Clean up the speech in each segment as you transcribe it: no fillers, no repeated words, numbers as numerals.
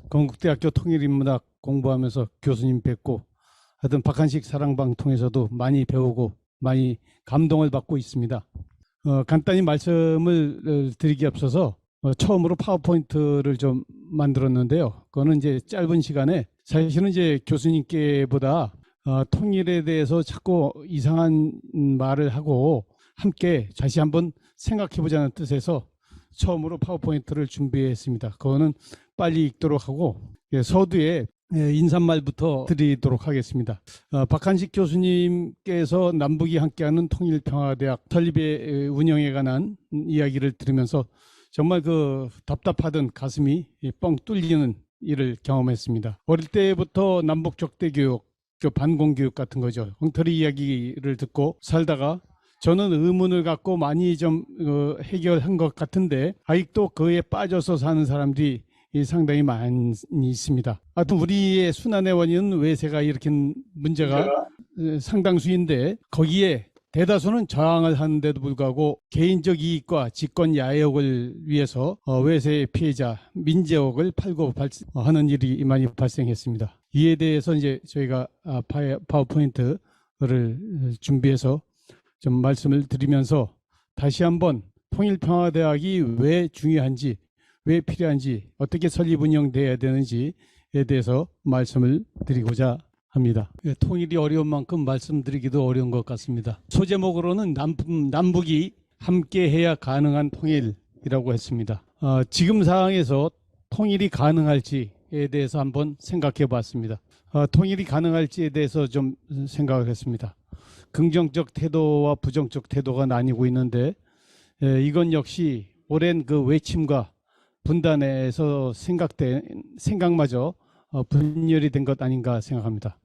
건국대학교 통일인문학 공부하면서 교수님 뵙고 하여튼 박한식 사랑방 통해서도 많이 배우고 많이 감동을 받고 있습니다. 간단히 말씀을 드리기 앞서서 처음으로 파워포인트를 좀 만들었는데요. 그거는 이제 짧은 시간에 사실은 이제 교수님께보다 통일에 대해서 자꾸 이상한 말을 하고 함께 다시 한번 생각해 보자는 뜻에서 처음으로 파워포인트를 준비했습니다. 그거는 빨리 읽도록 하고 서두에 인사말부터 드리도록 하겠습니다. 박한식 교수님께서 남북이 함께하는 통일평화대학 설립의 운영에 관한 이야기를 들으면서 정말 그 답답하던 가슴이 뻥 뚫리는 일을 경험했습니다. 어릴 때부터 남북 적대 교육, 반공 교육 같은 거죠. 엉터리 이야기를 듣고 살다가 저는 의문을 갖고 많이 좀 해결한 것 같은데 아직도 그에 빠져서 사는 사람들이 상당히 많이 있습니다. 하여튼 우리의 순환의 원인은 외세가 일으킨 문제가 상당수인데 거기에 대다수는 저항을 하는데도 불구하고 개인적 이익과 직권 야욕을 위해서 외세의 피해자 민재옥을 팔고 하는 일이 많이 발생했습니다. 이에 대해서 이제 저희가 파워포인트를 준비해서 좀 말씀을 드리면서 다시 한번 통일평화대학이 왜 중요한지, 왜 필요한지, 어떻게 설립 운영돼야 되는지에 대해서 말씀을 드리고자 합니다. 통일이 어려운 만큼 말씀드리기도 어려운 것 같습니다. 소제목으로는 남북이 함께해야 가능한 통일이라고 했습니다. 지금 상황에서 통일이 가능할지에 대해서 한번 생각해 봤습니다. 통일이 가능할지에 대해서 좀 생각을 했습니다. 긍정적 태도와 부정적 태도가 나뉘고 있는데 이건 역시 오랜 그 외침과 분단에서 생각마저 분열이 된 것 아닌가 생각합니다.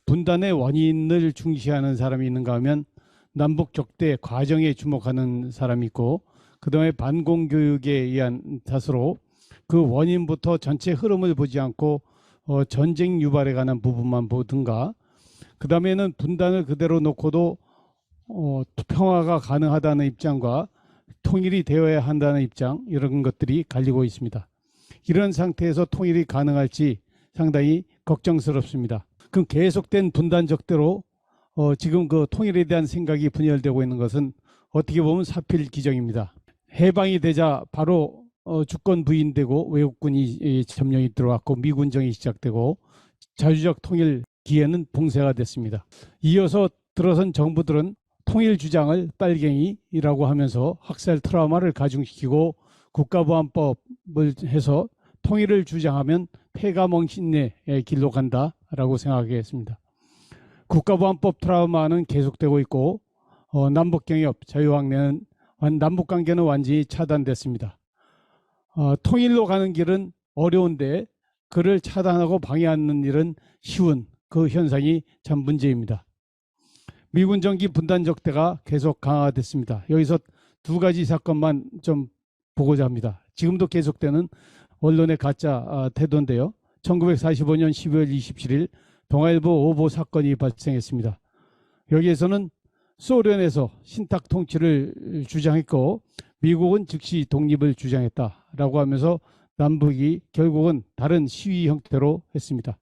분단의 원인을 중시하는 사람이 있는가 하면 남북 적대 과정에 주목하는 사람이 있고 그다음에 반공교육에 의한 탓으로 그 원인부터 전체 흐름을 보지 않고 전쟁 유발에 관한 부분만 보든가 그 다음에는 분단을 그대로 놓고도 평화가 가능하다는 입장과 통일이 되어야 한다는 입장 이런 것들이 갈리고 있습니다. 이런 상태에서 통일이 가능할지 상당히 걱정스럽습니다. 그럼 계속된 분단적대로 지금 그 통일에 대한 생각이 분열되고 있는 것은 어떻게 보면 사필기정입니다. 해방이 되자 바로 주권 부인되고 외국군이 점령이 들어왔고 미군정이 시작되고 자주적 통일 기회는 봉쇄가 됐습니다. 이어서 들어선 정부들은 통일 주장을 빨갱이라고 하면서 학살 트라우마를 가중시키고 국가보안법을 해서 통일을 주장하면 폐가망신의 길로 간다라고 생각했습니다. 국가보안법 트라우마는 계속되고 있고 남북경협, 자유항해는 남북관계는 완전히 차단됐습니다. 통일로 가는 길은 어려운데 그를 차단하고 방해하는 일은 쉬운 그 현상이 참 문제입니다. 미군 정기 분단 적대가 계속 강화됐습니다. 여기서 두 가지 사건만 좀 보고자 합니다. 지금도 계속되는 언론의 가짜 태도인데요. 1945년 12월 27일 동아일보 오보 사건이 발생했습니다. 여기에서는 소련에서 신탁 통치를 주장했고 미국은 즉시 독립을 주장했다라고 하면서 남북이 결국은 다른 시위 형태로 했습니다.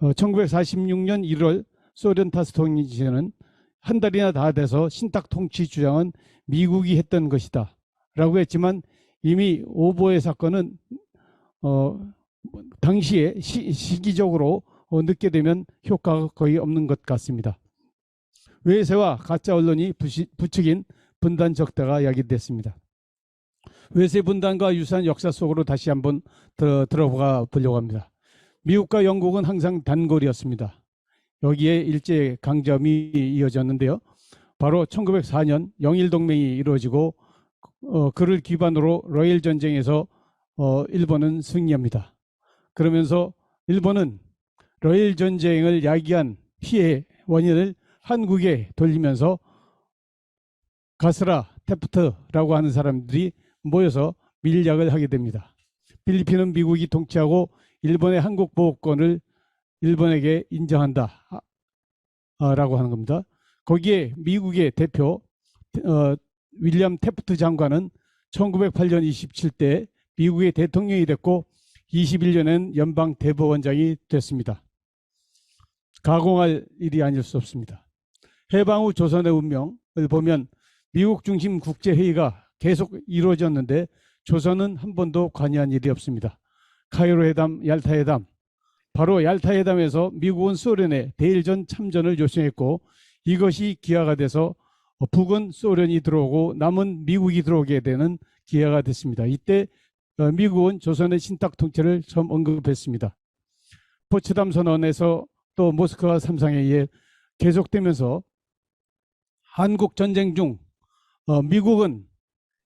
1946년 1월 소련 타스 통일지는 한 달이나 다 돼서 신탁 통치 주장은 미국이 했던 것이다 라고 했지만 이미 오보의 사건은 당시에 시기적으로 늦게 되면 효과가 거의 없는 것 같습니다. 외세와 가짜 언론이 부추긴 분단 적대가 야기됐습니다. 외세 분단과 유사한 역사 속으로 다시 한번 들어가 보려고 합니다. 미국과 영국은 항상 단골이었습니다. 여기에 일제 강점이 이어졌는데요. 바로 1904년 영일동맹이 이루어지고 그를 기반으로 러일 전쟁에서 일본은 승리합니다. 그러면서 일본은 러일 전쟁을 야기한 피해 원인을 한국에 돌리면서 가스라, 테프트라고 하는 사람들이 모여서 밀약을 하게 됩니다. 필리핀은 미국이 통치하고 일본의 한국 보호권을 일본에게 인정한다 라고 하는 겁니다. 거기에 미국의 대표 윌리엄 테프트 장관은 1908년 27대 미국의 대통령이 됐고 21년엔 연방 대법원장이 됐습니다. 가공할 일이 아닐 수 없습니다. 해방 후 조선의 운명을 보면 미국 중심 국제회의가 계속 이루어졌는데 조선은 한 번도 관여한 일이 없습니다. 카이로 회담, 얄타 회담, 바로 얄타 회담에서 미국은 소련에 대일전 참전을 요청했고 이것이 기화가 돼서 북은 소련이 들어오고 남은 미국이 들어오게 되는 기회가 됐습니다. 이때 미국은 조선의 신탁 통치를 처음 언급했습니다. 포츠담 선언에서 또 모스크바 삼상회의에 계속되면서 한국 전쟁 중 미국은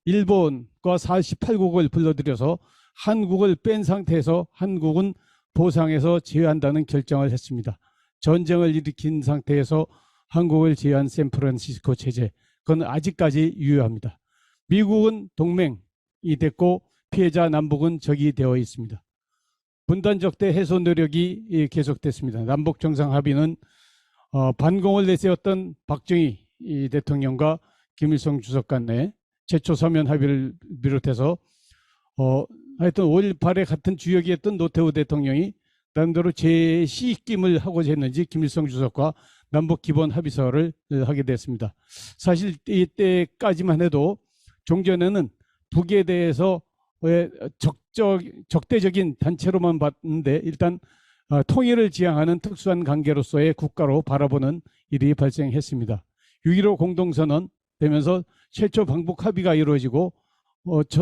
일본과 48국을 불러들여서 한국을 뺀 상태에서 한국은 보상에서 제외한다는 결정을 했습니다. 전쟁을 일으킨 상태에서 한국을 제외한 샌프란시스코 체제, 그건 아직까지 유효합니다. 미국은 동맹이 됐고 피해자 남북은 적이 되어 있습니다. 분단적대 해소 노력이 계속됐습니다. 남북 정상 합의는 반공을 내세웠던 박정희 대통령과 김일성 주석 간의 최초 서면 합의를 비롯해서 하여튼 5.18에 같은 주역이었던 노태우 대통령이 나름대로 재시김을 하고자 했는지 김일성 주석과 남북 기본 합의서를 하게 됐습니다. 사실 이때까지만 해도 종전에는 북에 대해서 적대적인 단체로만 봤는데 일단 통일을 지향하는 특수한 관계로서의 국가로 바라보는 일이 발생했습니다. 6.15 공동선언 되면서 최초 방북 합의가 이루어지고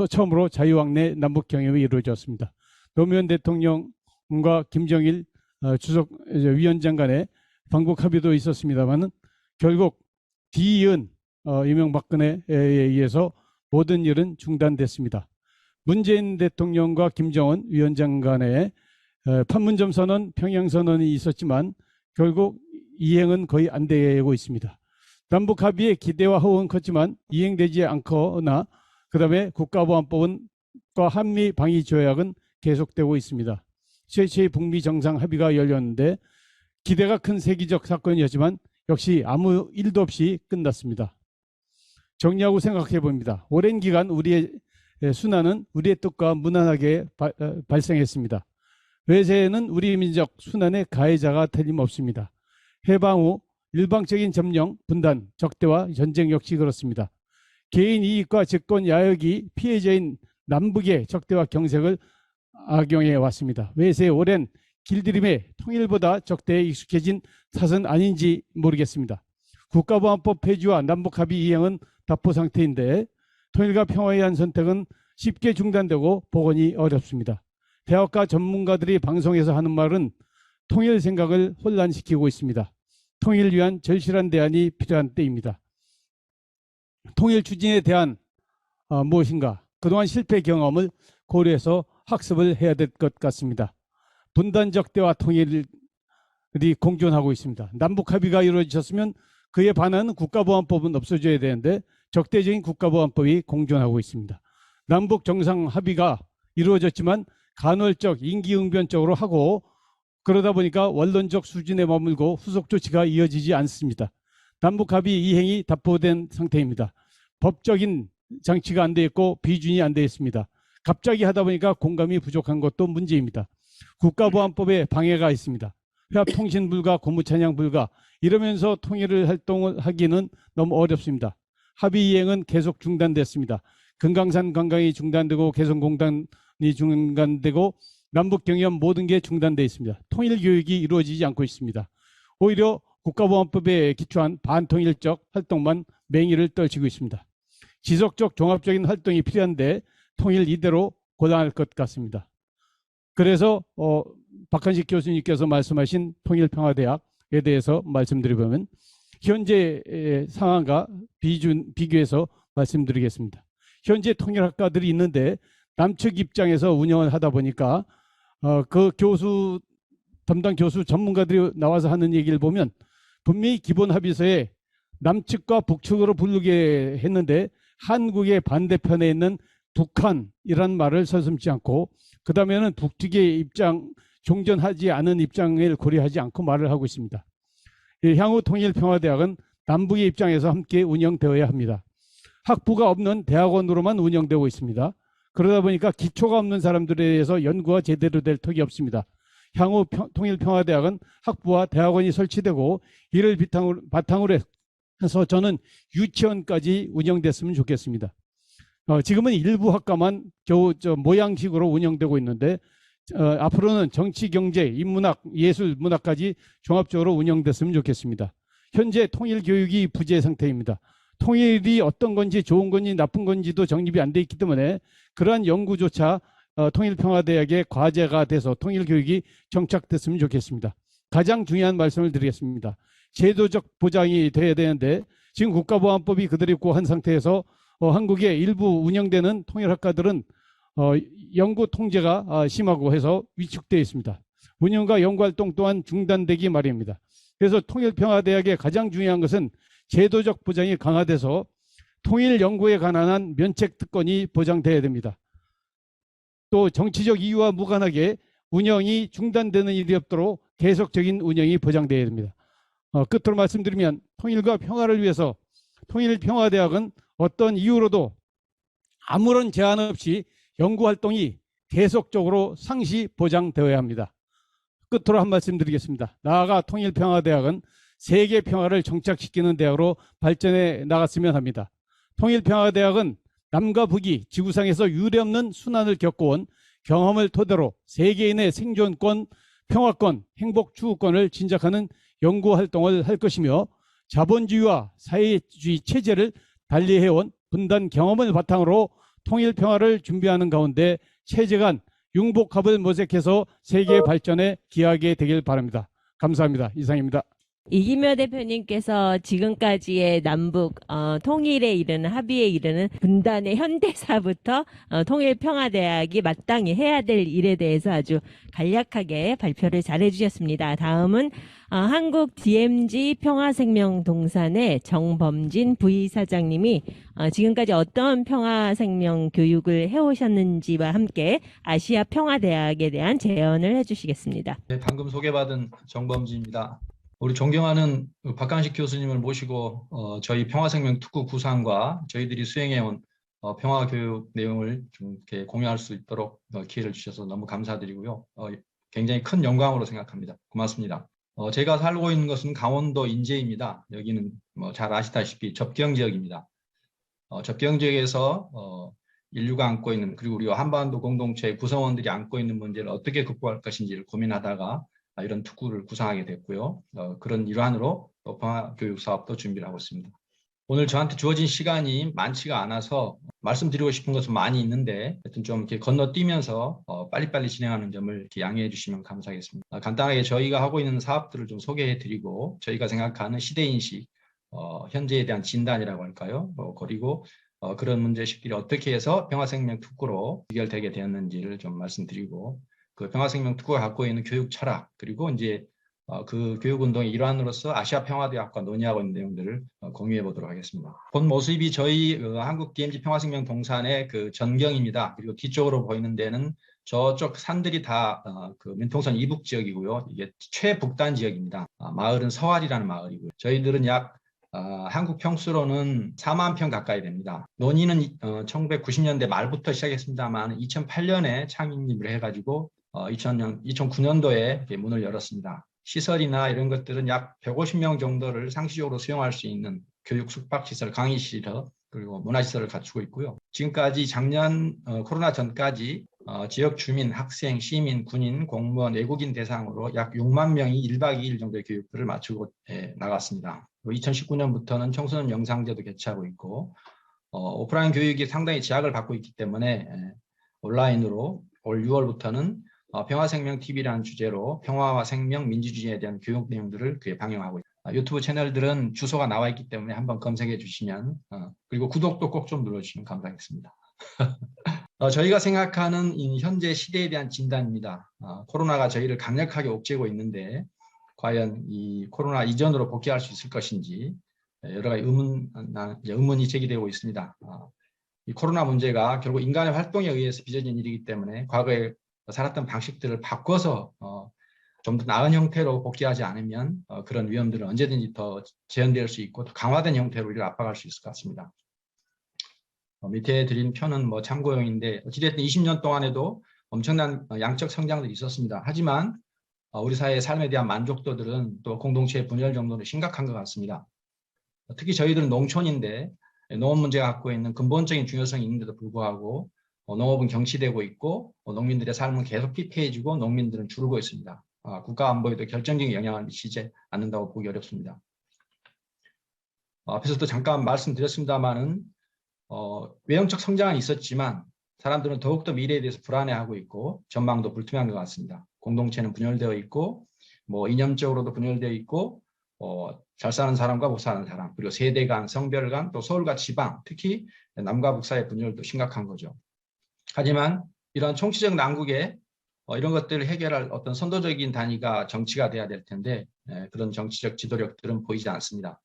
처음으로 자유왕래 남북 경협이 이루어졌습니다. 노무현 대통령과 김정일 주석 위원장 간의 방북 합의도 있었습니다만 결국 뒤이은 이명박근혜에 의해서 모든 일은 중단됐습니다. 문재인 대통령과 김정은 위원장 간의 판문점 선언, 평양 선언이 있었지만 결국 이행은 거의 안 되고 있습니다. 남북 합의의 기대와 호응은 컸지만 이행되지 않거나 그다음에 국가보안법과 한미 방위 조약은 계속되고 있습니다. 최초의 북미 정상 합의가 열렸는데 기대가 큰 세계적 사건이었지만 역시 아무 일도 없이 끝났습니다. 정리하고 생각해 봅니다. 오랜 기간 우리의 순환은 우리의 뜻과 무난하게 발생했습니다. 외세에는 우리 민족 순환의 가해자가 틀림없습니다. 해방 후 일방적인 점령, 분단, 적대와 전쟁 역시 그렇습니다. 개인 이익과 집권 야욕이 피해자인 남북의 적대와 경색을 악용해 왔습니다. 외세의 오랜 길들임에 통일보다 적대에 익숙해진 탓은 아닌지 모르겠습니다. 국가보안법 폐지와 남북합의 이행은 답보 상태인데 통일과 평화에 대한 선택은 쉽게 중단되고 복원이 어렵습니다. 대학과 전문가들이 방송에서 하는 말은 통일 생각을 혼란시키고 있습니다. 통일을 위한 절실한 대안이 필요한 때입니다. 통일 추진에 대한 무엇인가 그동안 실패 경험을 고려해서 학습을 해야 될 것 같습니다. 분단 적대와 통일이 공존하고 있습니다. 남북 합의가 이루어졌으면 그에 반하는 국가보안법은 없어져야 되는데 적대적인 국가보안법이 공존하고 있습니다. 남북 정상 합의가 이루어졌지만 간헐적 임기응변적으로 하고 그러다 보니까 원론적 수준에 머물고 후속 조치가 이어지지 않습니다. 남북 합의 이행이 답보된 상태입니다. 법적인 장치가 안 돼 있고 비준이 안 돼 있습니다. 갑자기 하다 보니까 공감이 부족한 것도 문제입니다. 국가보안법에 방해가 있습니다. 회합통신 불가, 고무찬양 불가 이러면서 통일을 활동을 하기는 너무 어렵습니다. 합의 이행은 계속 중단됐습니다. 금강산 관광이 중단되고 개성공단이 중단되고 남북경협 모든 게 중단되어 있습니다. 통일 교육이 이루어지지 않고 있습니다. 오히려 국가보안법에 기초한 반통일적 활동만 맹위를 떨치고 있습니다. 지속적 종합적인 활동이 필요한데 통일 이대로 고단할 것 같습니다. 그래서 박한식 교수님께서 말씀하신 통일평화대학에 대해서 말씀드리면 현재 상황과 비교해서 말씀드리겠습니다. 현재 통일학과들이 있는데 남측 입장에서 운영을 하다 보니까 그 교수 담당 교수 전문가들이 나와서 하는 얘기를 보면 분명히 기본 합의서에 남측과 북측으로 부르게 했는데 한국의 반대편에 있는 북한이라는 말을 서슴지 않고 그 다음에는 북측의 입장 종전하지 않은 입장을 고려하지 않고 말을 하고 있습니다. 향후 통일평화대학은 남북의 입장에서 함께 운영되어야 합니다. 학부가 없는 대학원으로만 운영되고 있습니다. 그러다 보니까 기초가 없는 사람들에 대해서 연구가 제대로 될 턱이 없습니다. 향후 통일평화대학은 학부와 대학원이 설치되고 이를 바탕으로 해서 저는 유치원까지 운영됐으면 좋겠습니다. 지금은 일부 학과만 겨우 모양식으로 운영되고 있는데 앞으로는 정치, 경제, 인문학, 예술, 문학까지 종합적으로 운영됐으면 좋겠습니다. 현재 통일교육이 부재 상태입니다. 통일이 어떤 건지 좋은 건지 나쁜 건지도 정립이 안 돼 있기 때문에 그러한 연구조차 통일평화대학의 과제가 돼서 통일교육이 정착됐으면 좋겠습니다. 가장 중요한 말씀을 드리겠습니다. 제도적 보장이 돼야 되는데 지금 국가보안법이 그대로 있고 한 상태에서 한국의 일부 운영되는 통일학과들은 연구 통제가 심하고 해서 위축되어 있습니다. 운영과 연구활동 또한 중단되기 마련입니다. 그래서 통일평화대학의 가장 중요한 것은 제도적 보장이 강화돼서 통일 연구에 관한 면책 특권이 보장돼야 됩니다. 또 정치적 이유와 무관하게 운영이 중단되는 일이 없도록 계속적인 운영이 보장돼야 됩니다. 끝으로 말씀드리면 통일과 평화를 위해서 통일평화대학은 어떤 이유로도 아무런 제한 없이 연구활동이 계속적으로 상시 보장되어야 합니다. 끝으로 한 말씀 드리겠습니다. 나아가 통일평화대학은 세계 평화를 정착시키는 대학으로 발전해 나갔으면 합니다. 통일평화대학은 남과 북이 지구상에서 유례없는 순환을 겪어온 경험을 토대로 세계인의 생존권, 평화권, 행복 추구권을 진작하는 연구활동을 할 것이며 자본주의와 사회주의 체제를 달리해온 분단 경험을 바탕으로 통일평화를 준비하는 가운데 체제 간 융복합을 모색해서 세계 발전에 기여하게 되길 바랍니다. 감사합니다. 이상입니다. 이기며 대표님께서 지금까지의 남북 통일에 이르는 합의에 이르는 분단의 현대사부터 통일평화대학이 마땅히 해야 될 일에 대해서 아주 간략하게 발표를 잘해 주셨습니다. 다음은 한국 DMZ 평화생명동산의 정범진 부이사장님이 지금까지 어떤 평화생명 교육을 해오셨는지와 함께 아시아 평화대학에 대한 제언을 해주시겠습니다. 네, 방금 소개받은 정범진입니다. 우리 존경하는 박한식 교수님을 모시고 저희 평화생명 특구 구상과 저희들이 수행해온 평화교육 내용을 좀 이렇게 공유할 수 있도록 기회를 주셔서 너무 감사드리고요. 굉장히 큰 영광으로 생각합니다. 고맙습니다. 제가 살고 있는 것은 강원도 인제입니다. 여기는 잘 아시다시피 접경지역입니다. 접경지역에서 인류가 안고 있는, 그리고 우리 한반도 공동체 구성원들이 안고 있는 문제를 어떻게 극복할 것인지를 고민하다가 이런 특구를 구상하게 됐고요. 그런 일환으로 평화교육 사업도 준비를 하고 있습니다. 오늘 저한테 주어진 시간이 많지가 않아서 말씀드리고 싶은 것은 많이 있는데 하여튼 좀 이렇게 건너뛰면서 빨리빨리 진행하는 점을 이렇게 양해해 주시면 감사하겠습니다. 간단하게 저희가 하고 있는 사업들을 좀 소개해 드리고 저희가 생각하는 시대인식, 현재에 대한 진단이라고 할까요? 그리고 그런 문제식들이 어떻게 해서 평화생명 특구로 해결되게 되었는지를 좀 말씀드리고 그 평화생명 특구가 갖고 있는 교육 철학 그리고 이제 그 교육운동의 일환으로서 아시아 평화대학과 논의하고 있는 내용들을 공유해 보도록 하겠습니다. 본 모습이 저희 한국 DMZ 평화생명 동산의 그 전경입니다. 그리고 뒤쪽으로 보이는 데는 저쪽 산들이 다 그 민통선 이북 지역이고요. 이게 최북단 지역입니다. 마을은 서활이라는 마을이고요. 저희들은 약 한국 평수로는 4만 평 가까이 됩니다. 논의는 1990년대 말부터 시작했습니다만 2008년에 창립을 해가지고 2009년도에 문을 열었습니다. 시설이나 이런 것들은 약 150명 정도를 상시적으로 수용할 수 있는 교육 숙박시설, 강의시설, 그리고 문화시설을 갖추고 있고요. 지금까지 작년 코로나 전까지 지역 주민, 학생, 시민, 군인, 공무원, 외국인 대상으로 약 6만 명이 1박 2일 정도의 교육들을 마치고 나갔습니다. 2019년부터는 청소년 영상제도 개최하고 있고 오프라인 교육이 상당히 제약을 받고 있기 때문에 온라인으로 올 6월부터는 평화생명TV라는 주제로 평화와 생명, 민주주의에 대한 교육 내용들을 방영하고 있습니다. 유튜브 채널들은 주소가 나와 있기 때문에 한번 검색해 주시면 그리고 구독도 꼭 좀 눌러주시면 감사하겠습니다. 저희가 생각하는 현재 시대에 대한 진단입니다. 코로나가 저희를 강력하게 옥죄고 있는데 과연 이 코로나 이전으로 복귀할 수 있을 것인지 여러 가지 의문이 제기되고 있습니다. 이 코로나 문제가 결국 인간의 활동에 의해서 빚어진 일이기 때문에 과거에 살았던 방식들을 바꿔서 좀 더 나은 형태로 복귀하지 않으면 그런 위험들은 언제든지 더 재현될 수 있고 더 강화된 형태로 우리를 압박할 수 있을 것 같습니다. 밑에 드린 표는 뭐 참고용인데 어찌됐든 20년 동안에도 엄청난 양적 성장도 있었습니다. 하지만 우리 사회의 삶에 대한 만족도들은 또 공동체의 분열 정도는 심각한 것 같습니다. 특히 저희들은 농촌인데 농업 문제가 갖고 있는 근본적인 중요성이 있는데도 불구하고 농업은 경치되고 있고 농민들의 삶은 계속 피폐해지고 농민들은 줄고 있습니다. 국가 안보에도 결정적인 영향을 미치지 않는다고 보기 어렵습니다. 앞에서도 잠깐 말씀드렸습니다마는 외형적 성장은 있었지만 사람들은 더욱더 미래에 대해서 불안해하고 있고 전망도 불투명한 것 같습니다. 공동체는 분열되어 있고 뭐 이념적으로도 분열되어 있고 잘 사는 사람과 못 사는 사람, 그리고 세대 간, 성별 간, 또 서울과 지방, 특히 남과 북 사이의 분열도 심각한 거죠. 하지만 이런 총체적 난국에 이런 것들을 해결할 어떤 선도적인 단위가 정치가 돼야 될 텐데 그런 정치적 지도력들은 보이지 않습니다.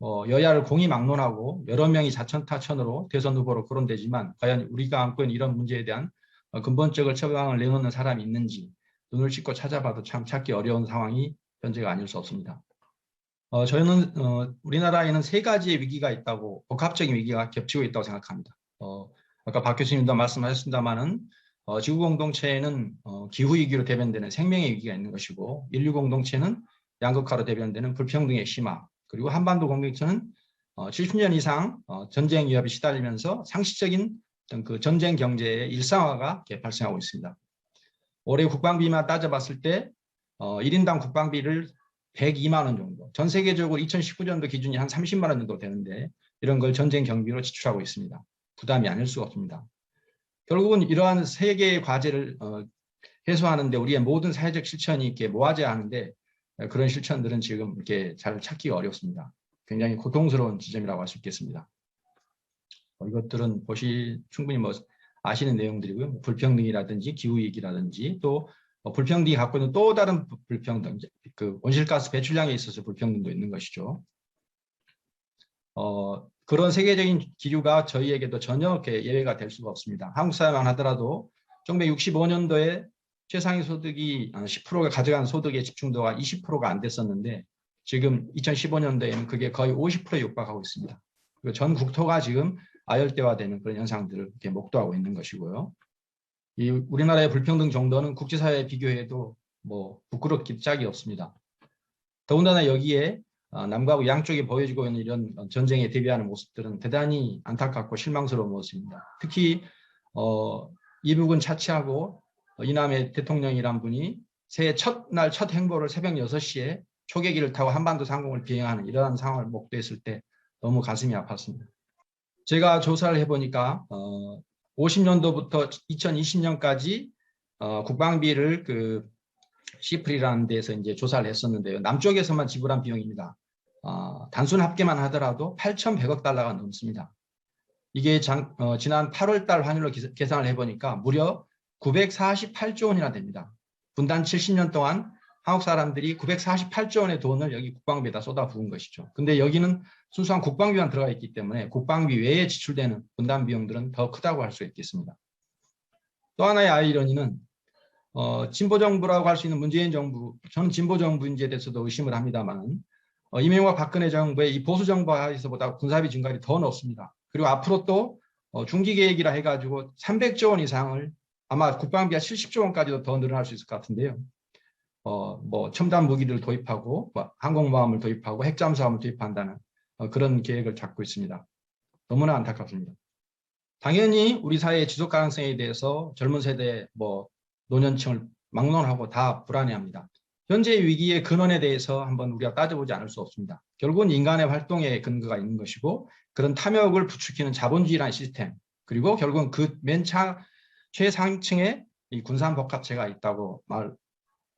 여야를 공의막론하고 여러 명이 자천타천으로 대선 후보로 거론되지만 과연 우리가 안고 있는 이런 문제에 대한 근본적인 처방을 내놓는 사람이 있는지 눈을 씻고 찾아봐도 참 찾기 어려운 상황이 현재가 아닐 수 없습니다. 저희는 우리나라에는 세 가지의 위기가 있다고, 복합적인 위기가 겹치고 있다고 생각합니다. 아까 박 교수님도 말씀하셨습니다마는 지구 공동체에는 기후 위기로 대변되는 생명의 위기가 있는 것이고, 인류 공동체는 양극화로 대변되는 불평등의 심화, 그리고 한반도 공동체는 70년 이상 전쟁 위협에 시달리면서 상시적인 그 전쟁 경제의 일상화가 발생하고 있습니다. 올해 국방비만 따져봤을 때 1인당 국방비를 102만 원 정도, 전 세계적으로 2019년도 기준이 한 30만 원 정도 되는데 이런 걸 전쟁 경비로 지출하고 있습니다. 부담이 아닐 수가 없습니다. 결국은 이러한 세 개의 과제를 해소하는데 우리의 모든 사회적 실천이 이렇게 모아져야 하는데 그런 실천들은 지금 이렇게 잘 찾기가 어렵습니다. 굉장히 고통스러운 지점이라고 할 수 있겠습니다. 이것들은 충분히 아시는 내용들이고요. 불평등이라든지 기후위기라든지 또 불평등이 갖고 있는 또 다른 불평등, 그 온실가스 배출량에 있어서 불평등도 있는 것이죠. 그런 세계적인 기류가 저희에게도 전혀 이렇게 예외가 될 수가 없습니다. 한국 사회만 하더라도 1965년도에 최상위 소득이 10%가 가져간 소득의 집중도가 20%가 안 됐었는데 지금 2015년도에는 그게 거의 50%에 육박하고 있습니다. 그리고 전 국토가 지금 아열대화되는 그런 현상들을 이렇게 목도하고 있는 것이고요. 이 우리나라의 불평등 정도는 국제사회에 비교해도 부끄럽기 짝이 없습니다. 더군다나 여기에 남과 북 양쪽에 보여지고 있는 이런 전쟁에 대비하는 모습들은 대단히 안타깝고 실망스러운 모습입니다. 특히 이북은 차치하고 이남의 대통령이란 분이 새해 첫날 첫 행보를 새벽 6시에 초계기를 타고 한반도 상공을 비행하는 이러한 상황을 목도했을 때 너무 가슴이 아팠습니다. 제가 조사를 해보니까 50년도부터 2020년까지 국방비를 그 시프리라는 데서 이제 조사를 했었는데요. 남쪽에서만 지불한 비용입니다. 단순 합계만 하더라도 8,100억 달러가 넘습니다. 이게 지난 8월 달 환율로 계산을 해보니까 무려 948조 원이나 됩니다. 분단 70년 동안 한국 사람들이 948조 원의 돈을 여기 국방비에다 쏟아부은 것이죠. 근데 여기는 순수한 국방비만 들어가 있기 때문에 국방비 외에 지출되는 분단 비용들은 더 크다고 할 수 있겠습니다. 또 하나의 아이러니는 진보정부라고 할 수 있는 문재인 정부, 저는 진보정부인지에 대해서도 의심을 합니다만 이명박 박근혜 정부의 이 보수정부에서보다 군사비 증가율이 더 높습니다. 그리고 앞으로 또 중기계획이라 해가지고 300조 원 이상을 아마 국방비가 70조 원까지도 더 늘어날 수 있을 것 같은데요. 첨단 무기를 도입하고 항공모함을 도입하고 핵잠수함을 도입한다는 그런 계획을 잡고 있습니다. 너무나 안타깝습니다. 당연히 우리 사회의 지속 가능성에 대해서 젊은 세대 노년층을 막론하고 다 불안해합니다. 현재의 위기의 근원에 대해서 한번 우리가 따져보지 않을 수 없습니다. 결국은 인간의 활동에 근거가 있는 것이고 그런 탐욕을 부추기는 자본주의라는 시스템, 그리고 결국은 그 맨 최상층에 이 군산복합체가 있다고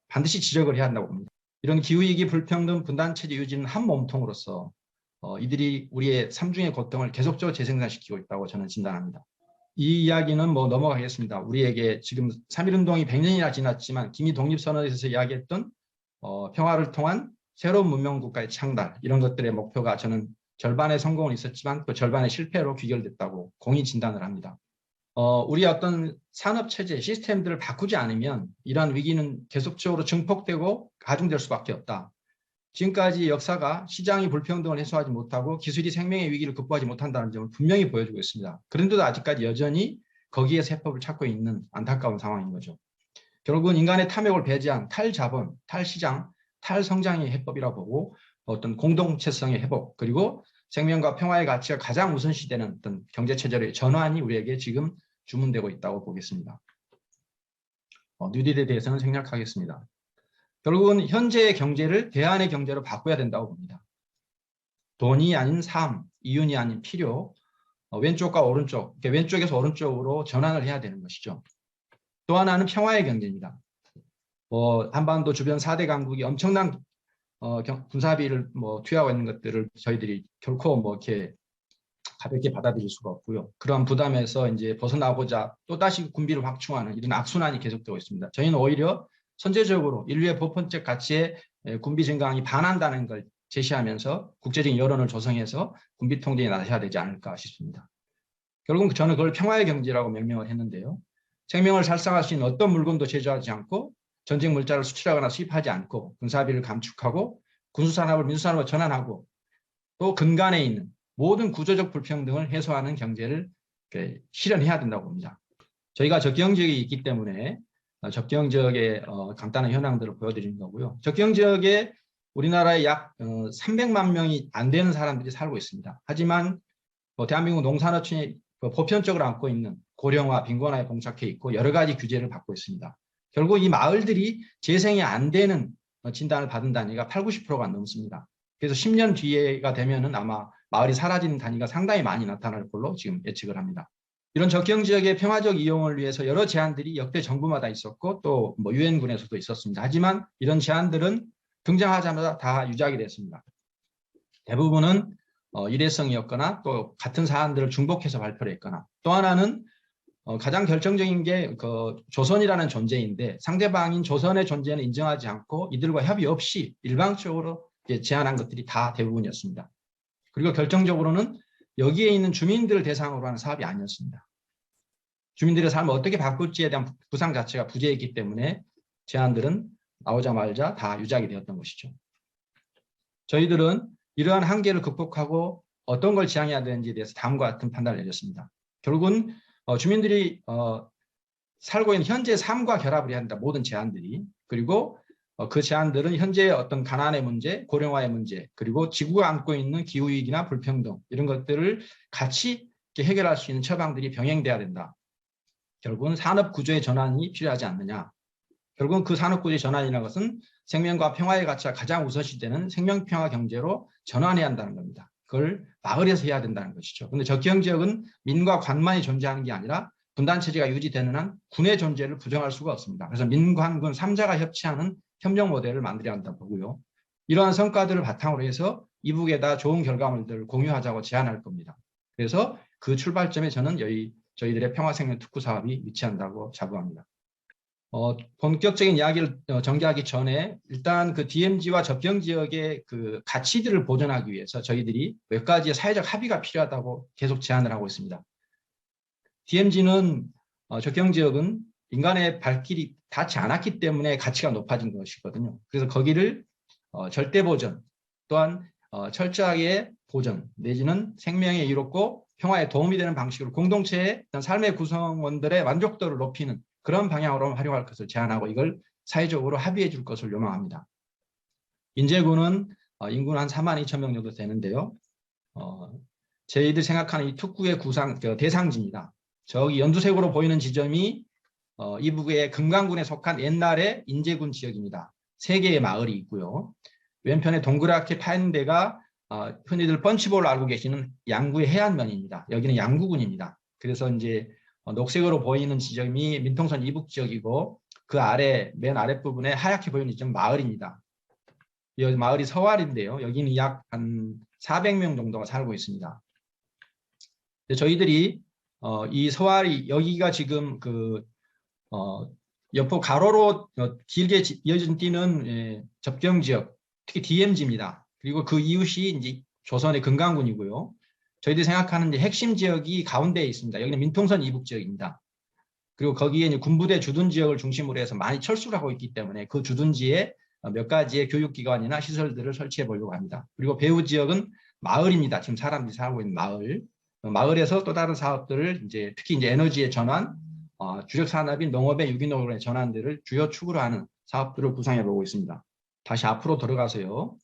반드시 지적을 해야 한다고 봅니다. 이런 기후위기, 불평등, 분단체제 유지는 한 몸통으로서 이들이 우리의 삼중의 고통을 계속적으로 재생산시키고 있다고 저는 진단합니다. 이 이야기는 넘어가겠습니다. 우리에게 지금 3.1운동이 100년이나 지났지만 기미 독립선언에서 이야기했던 평화를 통한 새로운 문명국가의 창달, 이런 것들의 목표가 저는 절반의 성공은 있었지만 그 절반의 실패로 귀결됐다고 공히 진단을 합니다. 우리 어떤 산업체제, 시스템들을 바꾸지 않으면 이러한 위기는 계속적으로 증폭되고 가중될 수밖에 없다. 지금까지 역사가 시장이 불평등을 해소하지 못하고 기술이 생명의 위기를 극복하지 못한다는 점을 분명히 보여주고 있습니다. 그런데도 아직까지 여전히 거기에서 해법을 찾고 있는 안타까운 상황인 거죠. 결국은 인간의 탐욕을 배제한 탈자본, 탈시장, 탈성장의 해법이라고 보고 어떤 공동체성의 회복 그리고 생명과 평화의 가치가 가장 우선시되는 어떤 경제체제의 전환이 우리에게 지금 주문되고 있다고 보겠습니다. 뉴딜에 대해서는 생략하겠습니다. 결국은 현재의 경제를 대안의 경제로 바꿔야 된다고 봅니다. 돈이 아닌 삶, 이윤이 아닌 필요, 왼쪽과 오른쪽, 왼쪽에서 오른쪽으로 전환을 해야 되는 것이죠. 또 하나는 평화의 경제입니다. 한반도 주변 4대 강국이 엄청난 군사비를 투여하고 있는 것들을 저희들이 결코 이렇게 가볍게 받아들일 수가 없고요. 그러한 부담에서 이제 벗어나고자 또다시 군비를 확충하는 이런 악순환이 계속되고 있습니다. 저희는 오히려 선제적으로 인류의 보편적 가치에 군비 증강이 반한다는 걸 제시하면서 국제적인 여론을 조성해서 군비 통제에 나서야 되지 않을까 싶습니다. 결국 저는 그걸 평화의 경제라고 명명을 했는데요. 생명을 살상할 수 있는 어떤 물건도 제조하지 않고 전쟁 물자를 수출하거나 수입하지 않고 군사비를 감축하고 군수산업을 민수산업으로 전환하고 또 근간에 있는 모든 구조적 불평등을 해소하는 경제를 실현해야 된다고 봅니다. 저희가 적경지역이 있기 때문에 적경지역의 간단한 현황들을 보여드리는 거고요. 적경지역에 우리나라에 약 300만 명이 안 되는 사람들이 살고 있습니다. 하지만 대한민국 농산어촌이 보편적으로 안고 있는 고령화, 빈곤화에 봉착해 있고 여러 가지 규제를 받고 있습니다. 결국 이 마을들이 재생이 안 되는 진단을 받은 단위가 80~90%가 넘습니다. 그래서 10년 뒤에가 되면은 아마 마을이 사라지는 단위가 상당히 많이 나타날 걸로 지금 예측을 합니다. 이런 적경 지역의 평화적 이용을 위해서 여러 제안들이 역대 정부마다 있었고 또 유엔군에서도 있었습니다. 하지만 이런 제안들은 등장하자마자 다 유작이 됐습니다. 대부분은 일회성이었거나 또 같은 사안들을 중복해서 발표를 했거나 또 하나는 가장 결정적인 게 조선이라는 존재인데 상대방인 조선의 존재는 인정하지 않고 이들과 협의 없이 일방적으로 제안한 것들이 다 대부분이었습니다. 그리고 결정적으로는 여기에 있는 주민들을 대상으로 하는 사업이 아니었습니다. 주민들의 삶을 어떻게 바꿀지에 대한 구상 자체가 부재했기 때문에 제안들은 나오자마자 다 유작이 되었던 것이죠. 저희들은 이러한 한계를 극복하고 어떤 걸 지향해야 되는지에 대해서 다음과 같은 판단을 내렸습니다. 결국은 주민들이 살고 있는 현재 삶과 결합을 해야 한다. 모든 제안들이. 그리고 그 제안들은 현재의 어떤 가난의 문제, 고령화의 문제, 그리고 지구가 안고 있는 기후위기나 불평등 이런 것들을 같이 해결할 수 있는 처방들이 병행돼야 된다. 결국은 산업구조의 전환이 필요하지 않느냐. 결국은 그 산업구조의 전환이라는 것은 생명과 평화의 가치가 가장 우선시되는 생명평화 경제로 전환해야 한다는 겁니다. 그걸 마을에서 해야 된다는 것이죠. 그런데 적경지역은 민과 관만이 존재하는 게 아니라 분단체제가 유지되는 한 군의 존재를 부정할 수가 없습니다. 그래서 민관군 3자가 협치하는 협력 모델을 만들어야 한다고 보고요. 이러한 성과들을 바탕으로 해서 이북에다 좋은 결과물들을 공유하자고 제안할 겁니다. 그래서 그 출발점에 저는 저희들의 평화생명 특구 사업이 위치한다고 자부합니다. 본격적인 이야기를 전개하기 전에 일단 그 DMZ와 적경지역의 그 가치들을 보존하기 위해서 저희들이 몇 가지의 사회적 합의가 필요하다고 계속 제안을 하고 있습니다. DMZ는 적경지역은 인간의 발길이 닿지 않았기 때문에 가치가 높아진 것이거든요. 그래서 거기를 절대 보전 또한 철저하게 보전 내지는 생명에 이롭고 평화에 도움이 되는 방식으로 공동체의 삶의 구성원들의 만족도를 높이는 그런 방향으로 활용할 것을 제안하고 이걸 사회적으로 합의해 줄 것을 요망합니다. 인제군은 인구는 한 42,000명 정도 되는데요. 저희들 생각하는 이 특구의 대상지입니다. 저기 연두색으로 보이는 지점이 이북의 금강군에 속한 옛날의 인제군 지역입니다. 3개의 마을이 있고요. 왼편에 동그랗게 파인 데가 흔히들 펀치볼로 알고 계시는 양구의 해안면입니다. 여기는 양구군입니다. 그래서 이제 녹색으로 보이는 지점이 민통선 이북 지역이고 그 아래 맨 아랫부분에 하얗게 보이는 지점 마을입니다. 이 마을이 서활인데요. 여기는 약 한 400명 정도가 살고 있습니다. 저희들이 이 서활이 여기가 지금 옆으로 가로로 길게 이어진 띠는 접경 지역, 특히 DMZ입니다. 그리고 그 이웃이 이제 조선의 금강군이고요. 저희들이 생각하는 이제 핵심 지역이 가운데에 있습니다. 여기는 민통선 이북 지역입니다. 그리고 거기에 이제 군부대 주둔 지역을 중심으로 해서 많이 철수를 하고 있기 때문에 그 주둔지에 몇 가지의 교육기관이나 시설들을 설치해 보려고 합니다. 그리고 배후 지역은 마을입니다. 지금 사람들이 살고 있는 마을. 마을에서 또 다른 사업들을 특히 에너지의 전환, 주력 산업인 농업의 유기농의 전환들을 주요 축으로 하는 사업들을 구상해 보고 있습니다. 다시 앞으로 들어가서요.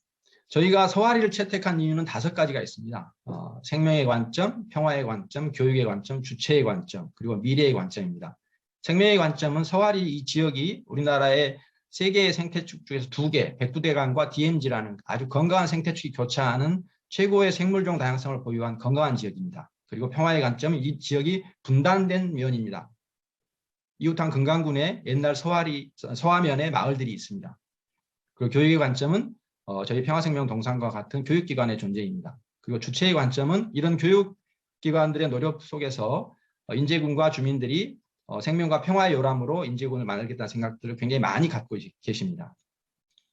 저희가 서아리를 채택한 이유는 5가지가 있습니다. 생명의 관점, 평화의 관점, 교육의 관점, 주체의 관점, 그리고 미래의 관점입니다. 생명의 관점은 서아리 이 지역이 우리나라의 3개의 생태축 중에서 2개, 백두대간과 DMZ라는 아주 건강한 생태축이 교차하는 최고의 생물종 다양성을 보유한 건강한 지역입니다. 그리고 평화의 관점은 이 지역이 분단된 면입니다. 이웃한 금강군에 옛날 서화면에 마을들이 있습니다. 그리고 교육의 관점은 저희 평화생명동산과 같은 교육기관의 존재입니다. 그리고 주체의 관점은 이런 교육기관들의 노력 속에서 인제군과 주민들이 생명과 평화의 요람으로 인제군을 만들겠다는 생각들을 굉장히 많이 갖고 계십니다.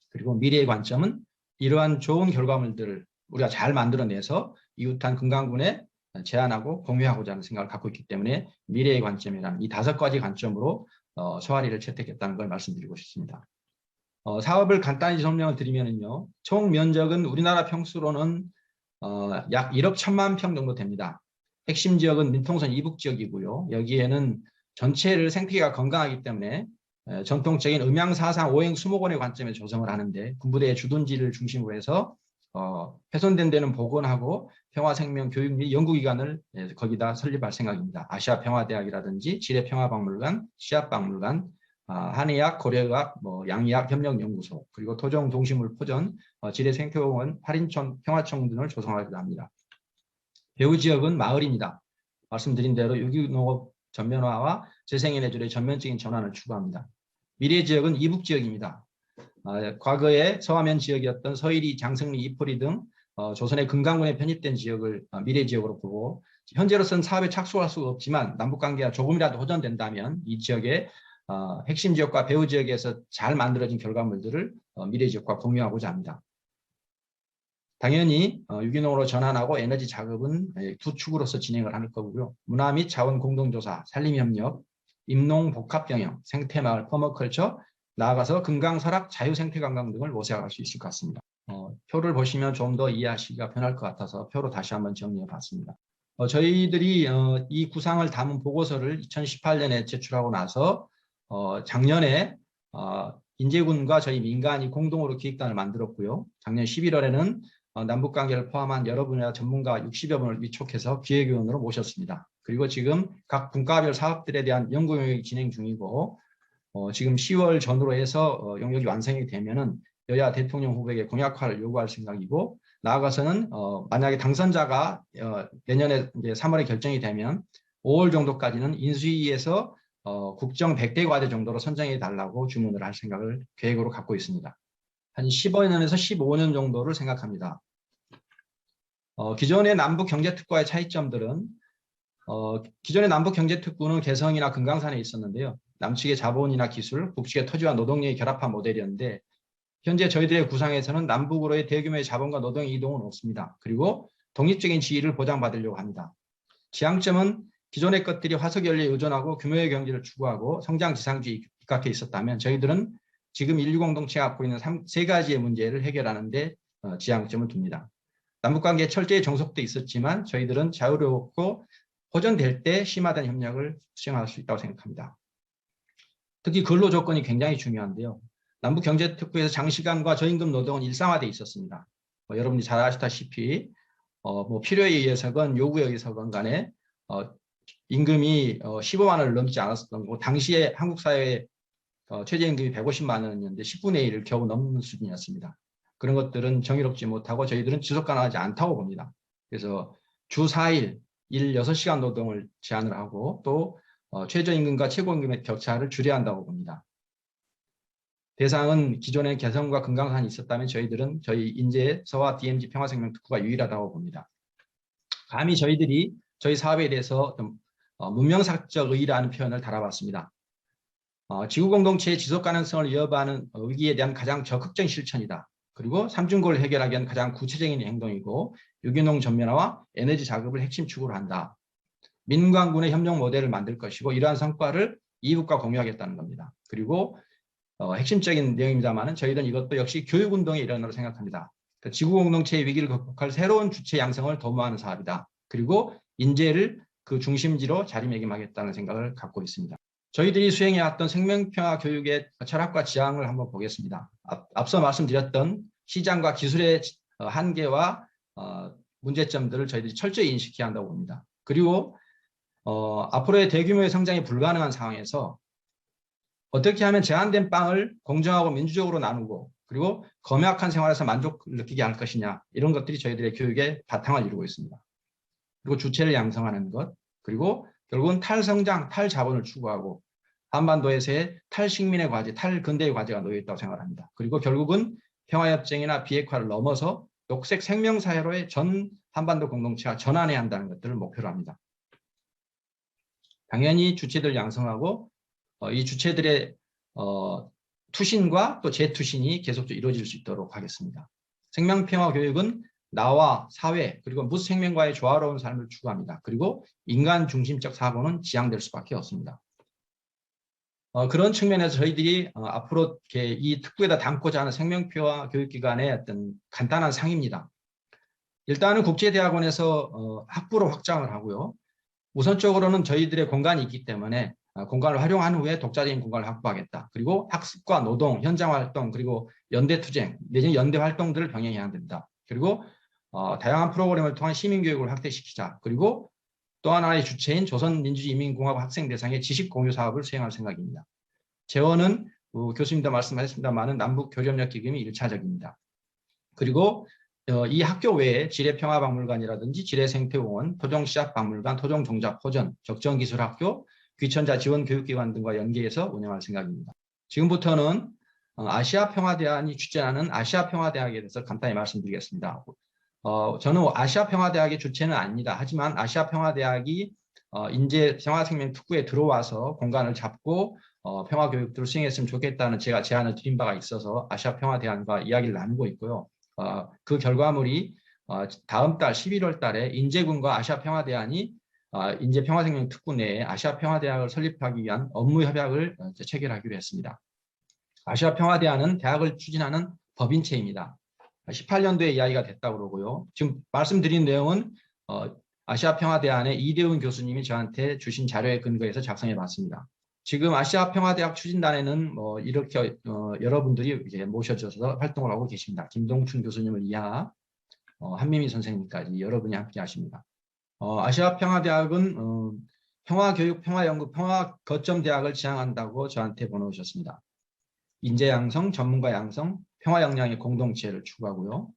그리고 미래의 관점은 이러한 좋은 결과물들을 우리가 잘 만들어내서 이웃한 금강군에 제안하고 공유하고자 하는 생각을 갖고 있기 때문에 미래의 관점이라는 이 5가지 관점으로 서아리를 채택했다는 걸 말씀드리고 싶습니다. 사업을 간단히 설명을 드리면요. 총 면적은 우리나라 평수로는 약 1억 1천만 평 정도 됩니다. 핵심 지역은 민통선 이북 지역이고요. 여기에는 전체를 생태계가 건강하기 때문에 전통적인 음양사상 오행 수목원의 관점에서 조성을 하는데 군부대의 주둔지를 중심으로 해서 훼손된 데는 복원하고 평화생명 교육 및 연구기관을 거기다 설립할 생각입니다. 아시아평화대학이라든지 지뢰평화박물관, 시합박물관, 한의학, 고려의학, 양의학 협력연구소, 그리고 토종 동식물 포전, 지뢰생태공원, 팔인촌 평화청 등을 조성하기도 합니다. 배후 지역은 마을입니다. 말씀드린 대로 유기농업 전면화와 재생에너지의 전면적인 전환을 추구합니다. 미래 지역은 이북 지역입니다. 과거에 서화면 지역이었던 서일이, 장성리, 이포리 등 조선의 금강군에 편입된 지역을 미래 지역으로 보고 현재로서는 사업에 착수할 수가 없지만 남북관계가 조금이라도 호전된다면 이 지역의 핵심 지역과 배후 지역에서 잘 만들어진 결과물들을 미래 지역과 공유하고자 합니다. 당연히 유기농으로 전환하고 에너지 작업은 2축으로서 진행을 할 거고요. 문화 및 자원 공동조사, 산림협력, 임농복합병영, 생태마을, 퍼머컬처, 나아가서 금강설악, 자유생태관광 등을 모색할 수 있을 것 같습니다. 표를 보시면 좀 더 이해하시기가 편할 것 같아서 표로 다시 한번 정리해 봤습니다. 저희들이 이 구상을 담은 보고서를 2018년에 제출하고 나서 작년에 인제군과 저희 민간이 공동으로 기획단을 만들었고요. 작년 11월에는 남북관계를 포함한 여러 분야 전문가 60여 분을 위촉해서 기획위원으로 모셨습니다. 그리고 지금 각 분과별 사업들에 대한 연구 용역이 진행 중이고 지금 10월 전후로 해서 용역이 완성이 되면은 여야 대통령 후보에게 공약화를 요구할 생각이고 나아가서는 만약에 당선자가 내년에 이제 3월에 결정이 되면 5월 정도까지는 인수위에서 국정 100대 과제 정도로 선정해 달라고 주문을 할 생각을 계획으로 갖고 있습니다. 한 15년에서 15년 정도를 생각합니다. 기존의 남북경제특구와의 차이점들은 기존의 남북경제특구는 개성이나 금강산에 있었는데요. 남측의 자본이나 기술, 북측의 토지와 노동력이 결합한 모델이었는데 현재 저희들의 구상에서는 남북으로의 대규모의 자본과 노동의 이동은 없습니다. 그리고 독립적인 지위를 보장받으려고 합니다. 지향점은 기존의 것들이 화석연료에 의존하고 규모의 경제를 추구하고 성장 지상주의 입각해 있었다면 저희들은 지금 인류 공동체가 갖고 있는 3가지의 문제를 해결하는 데 지향점을 둡니다. 남북관계에 철저히 종속돼 있었지만 저희들은 자유롭고 호전될 때 심화된 협력을 수행할 수 있다고 생각합니다. 특히 근로 조건이 굉장히 중요한데요. 남북경제특구에서 장시간과 저임금 노동은 일상화되어 있었습니다. 여러분이 잘 아시다시피 필요에 의해서건 요구에 의해서건 간에 임금이 15만 원을 넘지 않았었던 거고 당시에 한국 사회의 최저임금이 150만 원이었는데 10분의 1을 겨우 넘는 수준이었습니다. 그런 것들은 정의롭지 못하고 저희들은 지속 가능하지 않다고 봅니다. 그래서 주 4일, 일 6시간 노동을 제한을 하고 또 최저임금과 최고임금의 격차를 줄여야 한다고 봅니다. 대상은 기존에 개성과 금강산이 있었다면 저희들은 저희 인제 서화 DMZ 평화생명특구가 유일하다고 봅니다. 감히 저희들이 저희 사업에 대해서 좀 문명사적 의의라는 표현을 달아봤습니다. 지구공동체의 지속가능성을 위협하는 위기에 대한 가장 적극적인 실천이다. 그리고 삼중고를 해결하기 위한 가장 구체적인 행동이고 유기농 전면화와 에너지 작업을 핵심 축으로 한다. 민관군의 협력 모델을 만들 것이고 이러한 성과를 이북과 공유하겠다는 겁니다. 그리고 핵심적인 내용입니다만은 저희들은 이것도 역시 교육운동의 일환으로 생각합니다. 그 지구공동체의 위기를 극복할 새로운 주체 양성을 도모하는 사업이다. 그리고 인재를 그 중심지로 자리매김하겠다는 생각을 갖고 있습니다. 저희들이 수행해왔던 생명평화 교육의 철학과 지향을 한번 보겠습니다. 앞서 말씀드렸던 시장과 기술의 한계와 문제점들을 저희들이 철저히 인식해야 한다고 봅니다. 그리고 앞으로의 대규모의 성장이 불가능한 상황에서 어떻게 하면 제한된 빵을 공정하고 민주적으로 나누고 그리고 검약한 생활에서 만족을 느끼게 할 것이냐, 이런 것들이 저희들의 교육의 바탕을 이루고 있습니다. 그리고 주체를 양성하는 것, 그리고 결국은 탈성장, 탈자본을 추구하고 한반도에서의 탈식민의 과제, 탈근대의 과제가 놓여 있다고 생각합니다. 그리고 결국은 평화협정이나 비핵화를 넘어서 녹색 생명사회로의 전 한반도 공동체가 전환해야 한다는 것들을 목표로 합니다. 당연히 주체들 양성하고 이 주체들의 투신과 또 재투신이 계속적으로 이루어질 수 있도록 하겠습니다. 생명평화 교육은 나와 사회 그리고 무생명과의 조화로운 삶을 추구합니다. 그리고 인간 중심적 사고는 지향될 수밖에 없습니다. 그런 측면에서 저희들이 앞으로 이 특구에다 담고자 하는 생명평화 교육기관의 어떤 간단한 상입니다. 일단은 국제대학원에서 학부로 확장을 하고요. 우선적으로는 저희들의 공간이 있기 때문에 공간을 활용한 후에 독자적인 공간을 확보하겠다. 그리고 학습과 노동, 현장 활동, 그리고 연대 투쟁, 내지는 연대 활동들을 병행해야 됩니다. 그리고 다양한 프로그램을 통한 시민교육을 확대시키자. 그리고 또 하나의 주체인 조선민주주의인민공화국 학생 대상의 지식 공유 사업을 수행할 생각입니다. 재원은 교수님도 말씀하셨습니다만 남북 교류협력 기금이 1차적입니다. 그리고 이 학교 외에 지뢰평화박물관이라든지 지뢰생태공원, 토종시합박물관, 토종종자포전, 적정기술학교, 귀천자 지원교육기관 등과 연계해서 운영할 생각입니다. 지금부터는 아시아평화대학이 주최하는 아시아평화대학에 대해서 간단히 말씀드리겠습니다. 저는 아시아평화대학의 주체는 아닙니다. 하지만 아시아평화대학이 인재 평화생명특구에 들어와서 공간을 잡고 평화교육들을 수행했으면 좋겠다는 제가 제안을 드린 바가 있어서 아시아평화대학과 이야기를 나누고 있고요. 그 결과물이 다음 달 11월 달에 인제군과 아시아평화대학이 인재평화생명특구 내에 아시아평화대학을 설립하기 위한 업무협약을 체결하기로 했습니다. 아시아평화대학은 대학을 추진하는 법인체입니다. 18년도에 이야기가 됐다고 그러고요. 지금 말씀드린 내용은 아시아평화대학의 이대훈 교수님이 저한테 주신 자료에 근거해서 작성해 봤습니다. 지금 아시아평화대학 추진단에는 이렇게 여러분들이 이제 모셔져서 활동을 하고 계십니다. 김동춘 교수님을 이하 한미미 선생님까지 여러분이 함께 하십니다. 아시아평화대학은 평화교육, 평화연구, 평화거점대학을 지향한다고 저한테 보내오셨습니다. 인재양성, 전문가 양성, 평화역량의 공동체를 추구하고요.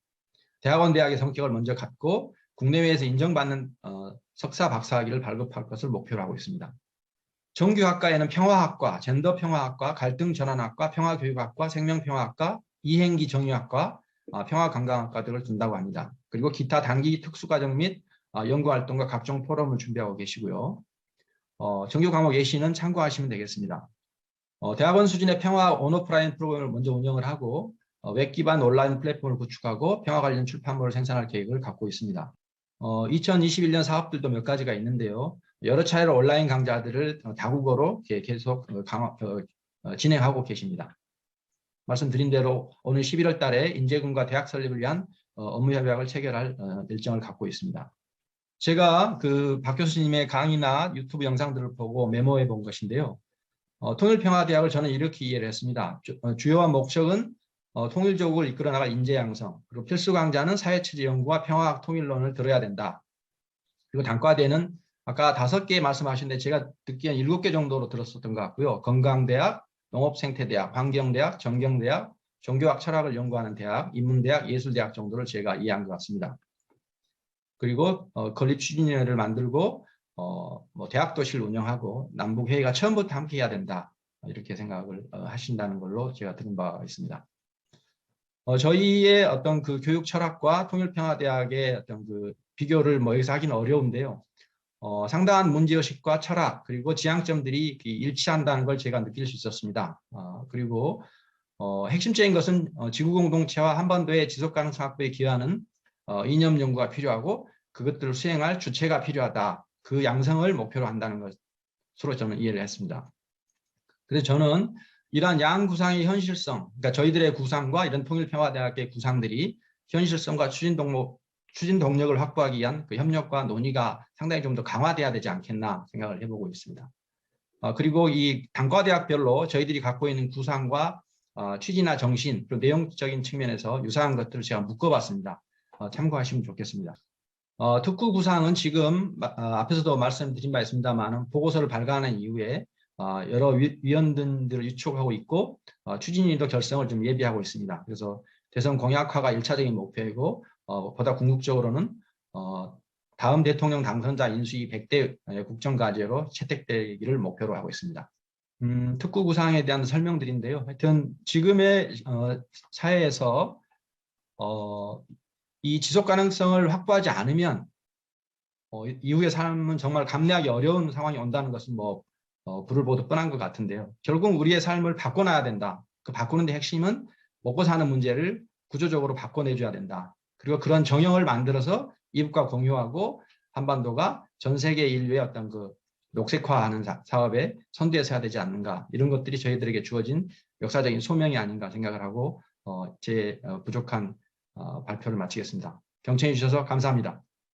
대학원 대학의 성격을 먼저 갖고 국내외에서 인정받는 석사, 박사학위를 발급할 것을 목표로 하고 있습니다. 정규학과에는 평화학과, 젠더평화학과, 갈등전환학과, 평화교육학과, 생명평화학과, 이행기 정유학과, 평화관광학과 등을 둔다고 합니다. 그리고 기타 단기 특수과정 및 연구활동과 각종 포럼을 준비하고 계시고요. 정규 과목 예시는 참고하시면 되겠습니다. 대학원 수준의 평화 온오프라인 프로그램을 먼저 운영을 하고 웹 기반 온라인 플랫폼을 구축하고 평화 관련 출판물을 생산할 계획을 갖고 있습니다. 2021년 사업들도 몇 가지가 있는데요. 여러 차례로 온라인 강좌들을 다국어로 계속 진행하고 계십니다. 말씀드린 대로 오늘 11월 달에 인재군과 대학 설립을 위한 업무협약을 체결할 일정을 갖고 있습니다. 제가 박 교수님의 강의나 유튜브 영상들을 보고 메모해 본 것인데요. 통일평화대학을 저는 이렇게 이해를 했습니다. 주요한 목적은 통일조국을 이끌어 나갈 인재 양성, 그리고 필수 강좌는 사회체제 연구와 평화학 통일론을 들어야 된다. 그리고 단과대는 아까 5개 말씀하셨는데 제가 듣기엔 7개 정도로 들었었던 것 같고요. 건강대학, 농업생태대학, 환경대학, 정경대학, 종교학 철학을 연구하는 대학, 인문대학, 예술대학 정도를 제가 이해한 것 같습니다. 그리고 건립추진위원회를 만들고 대학도시를 운영하고 남북회의가 처음부터 함께 해야 된다. 이렇게 생각을 하신다는 걸로 제가 들은 바가 있습니다. 저희의 어떤 그 교육 철학과 통일평화대학의 어떤 그 비교를 여기서 하기는 어려운데요. 상당한 문제의식과 철학 그리고 지향점들이 일치한다는 걸 제가 느낄 수 있었습니다. 그리고 핵심적인 것은 지구공동체와 한반도의 지속가능성 확보에 기여하는 이념 연구가 필요하고 그것들을 수행할 주체가 필요하다. 그 양성을 목표로 한다는 것으로 저는 이해를 했습니다. 그래서 저는 이러한 양 구상의 현실성, 그러니까 저희들의 구상과 이런 통일평화대학의 구상들이 현실성과 추진 동력을 확보하기 위한 그 협력과 논의가 상당히 좀 더 강화돼야 되지 않겠나 생각을 해보고 있습니다. 그리고 이 단과대학별로 저희들이 갖고 있는 구상과 취지나 정신, 그리고 내용적인 측면에서 유사한 것들을 제가 묶어봤습니다. 참고하시면 좋겠습니다. 특구 구상은 지금 앞에서도 말씀드린 바 있습니다만 보고서를 발간한 이후에 여러 위원들을 유촉하고 있고 추진위도 결성을 좀 예비하고 있습니다. 그래서 대선 공약화가 1차적인 목표이고 보다 궁극적으로는 다음 대통령 당선자 인수위 100대 국정과제로 채택되기를 목표로 하고 있습니다. 특구 구상에 대한 설명드린데요. 하여튼 지금의 사회에서 이 지속 가능성을 확보하지 않으면 이후의 삶은 정말 감내하기 어려운 상황이 온다는 것은 불을 보듯 뻔한 것 같은데요. 결국 우리의 삶을 바꿔놔야 된다. 그 바꾸는 데 핵심은 먹고 사는 문제를 구조적으로 바꿔내줘야 된다. 그리고 그런 정형을 만들어서 이웃과 공유하고 한반도가 전 세계 인류의 어떤 그 녹색화하는 사업에 선두에서 해야 되지 않는가. 이런 것들이 저희들에게 주어진 역사적인 소명이 아닌가 생각을 하고 제 부족한 발표를 마치겠습니다. 경청해 주셔서 감사합니다.